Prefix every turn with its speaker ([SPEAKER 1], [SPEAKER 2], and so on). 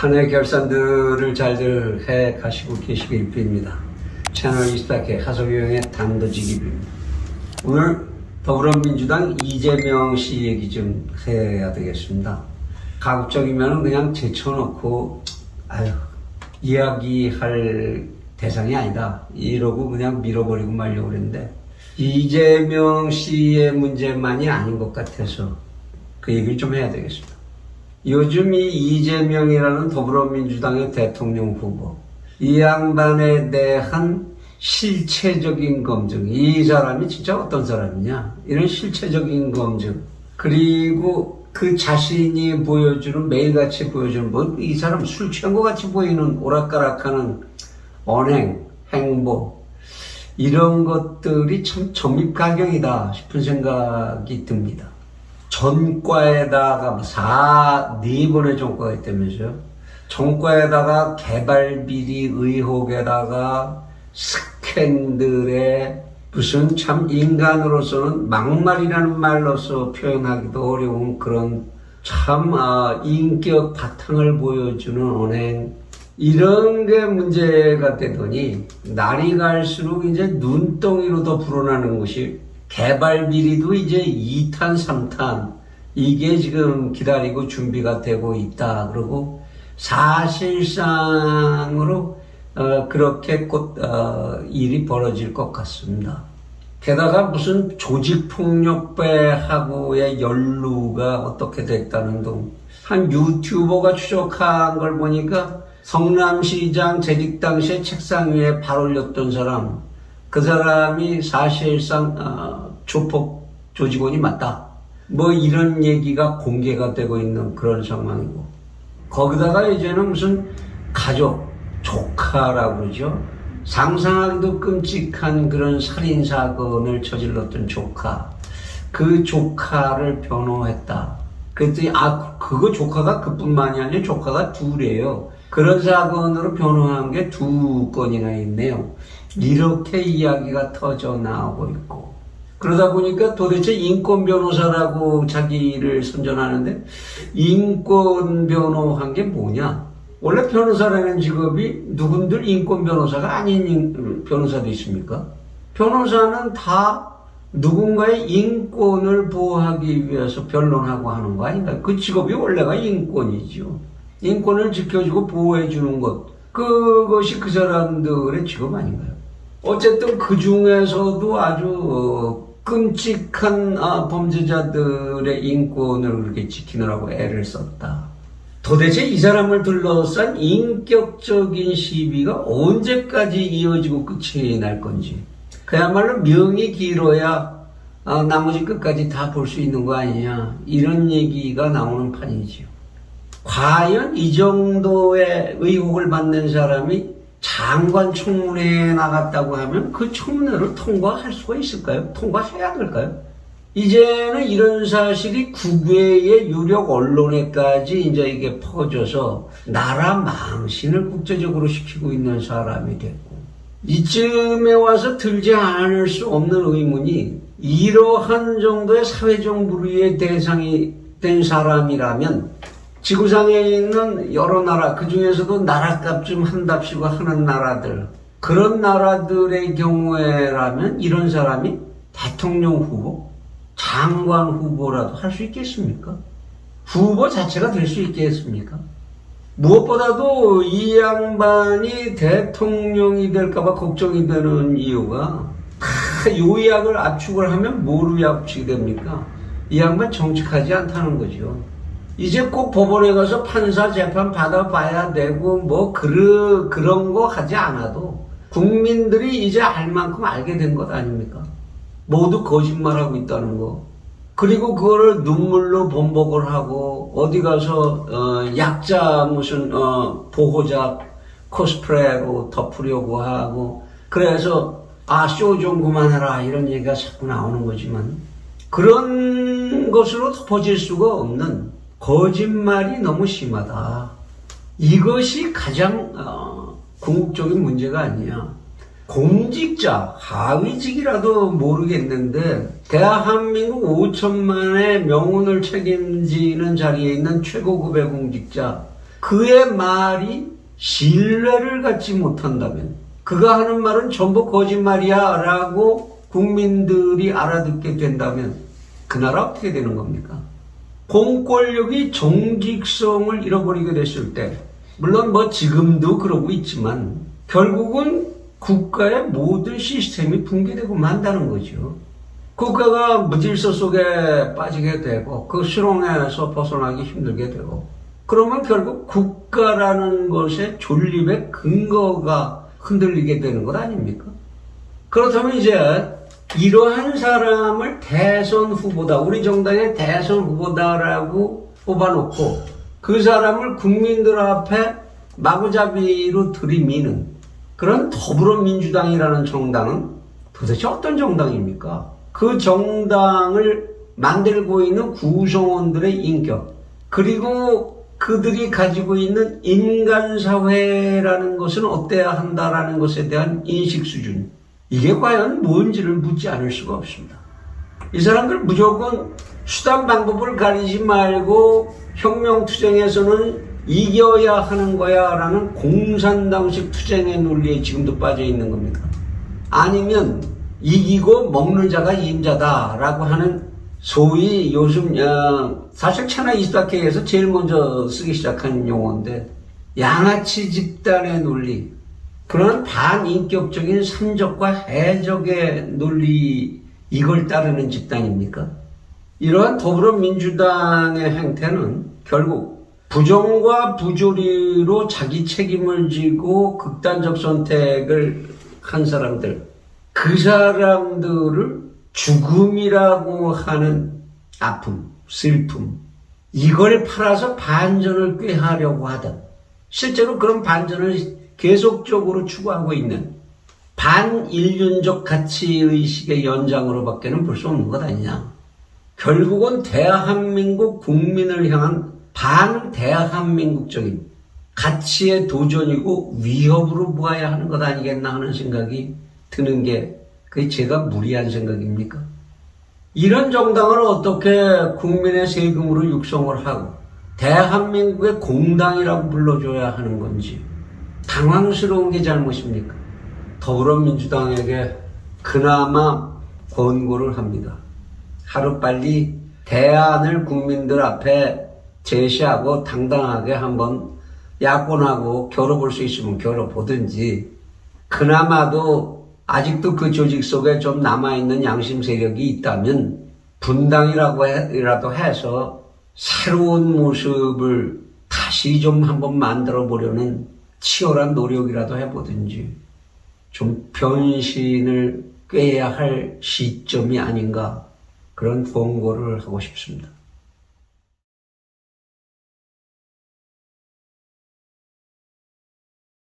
[SPEAKER 1] 한 해 결산들을 잘들 해 가시고 계시길 빕니다. 채널 이스타케 하석영의 단도직입입니다. 오늘 더불어민주당 이재명 씨 얘기 좀 해야 되겠습니다. 가급적이면 그냥 제쳐놓고 이야기할 대상이 아니다 이러고 그냥 밀어버리고 말려고 그랬는데, 이재명 씨의 문제만이 아닌 것 같아서 그 얘기를 좀 해야 되겠습니다. 요즘 이 이재명이라는 더불어민주당의 대통령 후보, 이 양반에 대한 실체적인 검증, 이 사람이 진짜 어떤 사람이냐, 이런 실체적인 검증, 그리고 그 자신이 보여주는, 매일같이 보여주는, 뭐 이 사람 술 취한 것 같이 보이는 오락가락하는 언행, 행보, 이런 것들이 참 점입가경이다 싶은 생각이 듭니다. 전과에다가 4번의 전과가 있다면서요. 전과에다가 개발비리 의혹에다가 스캔들에 무슨 참 인간으로서는 막말이라는 말로서 표현하기도 어려운 그런 참 인격 바탕을 보여주는 언행, 이런 게 문제가 되더니 날이 갈수록 이제 눈덩이로 더 불어나는 것이 개발 비리도 이제 2탄, 3탄 이게 지금 기다리고 준비가 되고 있다. 그리고 사실상으로 그렇게 곧 일이 벌어질 것 같습니다. 게다가 무슨 조직폭력배하고의 연루가 어떻게 됐다는 등 한 유튜버가 추적한 걸 보니까 성남시장 재직 당시에 책상 위에 발 올렸던 사람, 그 사람이 사실상 조폭 조직원이 맞다, 뭐 이런 얘기가 공개가 되고 있는 그런 상황이고, 거기다가 이제는 무슨 가족, 조카라고 그러죠. 상상하기도 끔찍한 그런 살인사건을 저질렀던 조카, 그 조카를 변호했다. 그랬더니 그거 조카가 그뿐만이 아니라 조카가 둘이에요. 그런 사건으로 변호한 게 2건이나 있네요. 이렇게 이야기가 터져 나오고 있고, 그러다 보니까 도대체 인권 변호사라고 자기를 선전하는데, 인권 변호한 게 뭐냐? 원래 변호사라는 직업이 누군들 인권 변호사가 아닌 변호사도 있습니까? 변호사는 다 누군가의 인권을 보호하기 위해서 변론하고 하는 거 아닌가요? 그 직업이 원래가 인권이죠. 인권을 지켜주고 보호해주는 것, 그것이 그 사람들의 직업 아닌가요? 어쨌든 그 중에서도 아주 끔찍한 범죄자들의 인권을 그렇게 지키느라고 애를 썼다. 도대체 이 사람을 둘러싼 인격적인 시비가 언제까지 이어지고 끝이 날 건지, 그야말로 명이 길어야 나머지 끝까지 다 볼 수 있는 거 아니냐, 이런 얘기가 나오는 판이지요. 과연 이 정도의 의혹을 받는 사람이 장관 청문회에 나갔다고 하면 그 청문회를 통과할 수가 있을까요? 통과해야 될까요? 이제는 이런 사실이 국외의 유력 언론에까지 이제 이게 퍼져서 나라 망신을 국제적으로 시키고 있는 사람이 됐고, 이쯤에 와서 들지 않을 수 없는 의문이, 이러한 정도의 사회적 물의의 대상이 된 사람이라면 지구상에 있는 여러 나라, 그 중에서도 나라값 좀 한답시고 하는 나라들, 그런 나라들의 경우에라면 이런 사람이 대통령 후보, 장관 후보라도 할 수 있겠습니까? 후보 자체가 될 수 있겠습니까? 무엇보다도 이 양반이 대통령이 될까봐 걱정이 되는 이유가, 요약을 압축을 하면 뭐로 압축이 됩니까? 이 양반 정직하지 않다는 거죠. 이제 꼭 법원에 가서 판사 재판 받아봐야 되고 뭐 그런 거 하지 않아도 국민들이 이제 알 만큼 알게 된 것 아닙니까? 모두 거짓말하고 있다는 거. 그리고 그거를 눈물로 번복을 하고 어디 가서 약자 무슨 보호자 코스프레로 덮으려고 하고, 그래서 쇼 좀 그만해라 이런 얘기가 자꾸 나오는 거지만, 그런 것으로 덮어질 수가 없는 거짓말이 너무 심하다. 이것이 가장 궁극적인 문제가 아니냐. 공직자, 하위직이라도 모르겠는데 대한민국 5천만의 명운을 책임지는 자리에 있는 최고급의 공직자, 그의 말이 신뢰를 갖지 못한다면, 그가 하는 말은 전부 거짓말이야 라고 국민들이 알아듣게 된다면 그 나라 어떻게 되는 겁니까? 공권력이 정직성을 잃어버리게 됐을 때, 물론 뭐 지금도 그러고 있지만 결국은 국가의 모든 시스템이 붕괴되고 만다는 거죠. 국가가 무질서 속에 빠지게 되고 그 수렁에서 벗어나기 힘들게 되고, 그러면 결국 국가라는 것의 존립의 근거가 흔들리게 되는 것 아닙니까? 그렇다면 이제 이러한 사람을 대선 후보다, 우리 정당의 대선 후보다라고 뽑아놓고 그 사람을 국민들 앞에 마구잡이로 들이미는 그런 더불어민주당이라는 정당은 도대체 어떤 정당입니까? 그 정당을 만들고 있는 구성원들의 인격, 그리고 그들이 가지고 있는 인간사회라는 것은 어때야 한다라는 것에 대한 인식 수준, 이게 과연 뭔지를 묻지 않을 수가 없습니다. 이 사람들 무조건 수단 방법을 가리지 말고 혁명투쟁에서는 이겨야 하는 거야 라는 공산당식 투쟁의 논리에 지금도 빠져 있는 겁니다. 아니면 이기고 먹는 자가 임자다 라고 하는 소위 요즘 사실 채나 24K에서 제일 먼저 쓰기 시작한 용어인데, 양아치 집단의 논리, 그런 반인격적인 산적과 해적의 논리, 이걸 따르는 집단입니까? 이러한 더불어민주당의 행태는 결국 부정과 부조리로 자기 책임을 지고 극단적 선택을 한 사람들, 그 사람들을 죽음이라고 하는 아픔, 슬픔, 이걸 팔아서 반전을 꾀하려고 하던, 실제로 그런 반전을 계속적으로 추구하고 있는 반인륜적 가치의식의 연장으로밖에는 볼 수 없는 것 아니냐. 결국은 대한민국 국민을 향한 반대한민국적인 가치의 도전이고 위협으로 보아야 하는 것 아니겠나 하는 생각이 드는 게, 그게 제가 무리한 생각입니까? 이런 정당을 어떻게 국민의 세금으로 육성을 하고 대한민국의 공당이라고 불러줘야 하는 건지 당황스러운 게 잘못입니까? 더불어민주당에게 그나마 권고를 합니다. 하루빨리 대안을 국민들 앞에 제시하고 당당하게 한번 야권하고 겨뤄볼 수 있으면 겨뤄보든지, 그나마도 아직도 그 조직 속에 좀 남아있는 양심 세력이 있다면 분당이라고 해서 새로운 모습을 다시 좀 한번 만들어 보려는 치열한 노력이라도 해보든지, 좀 변신을 꾀해야 할 시점이 아닌가, 그런 권고를 하고 싶습니다.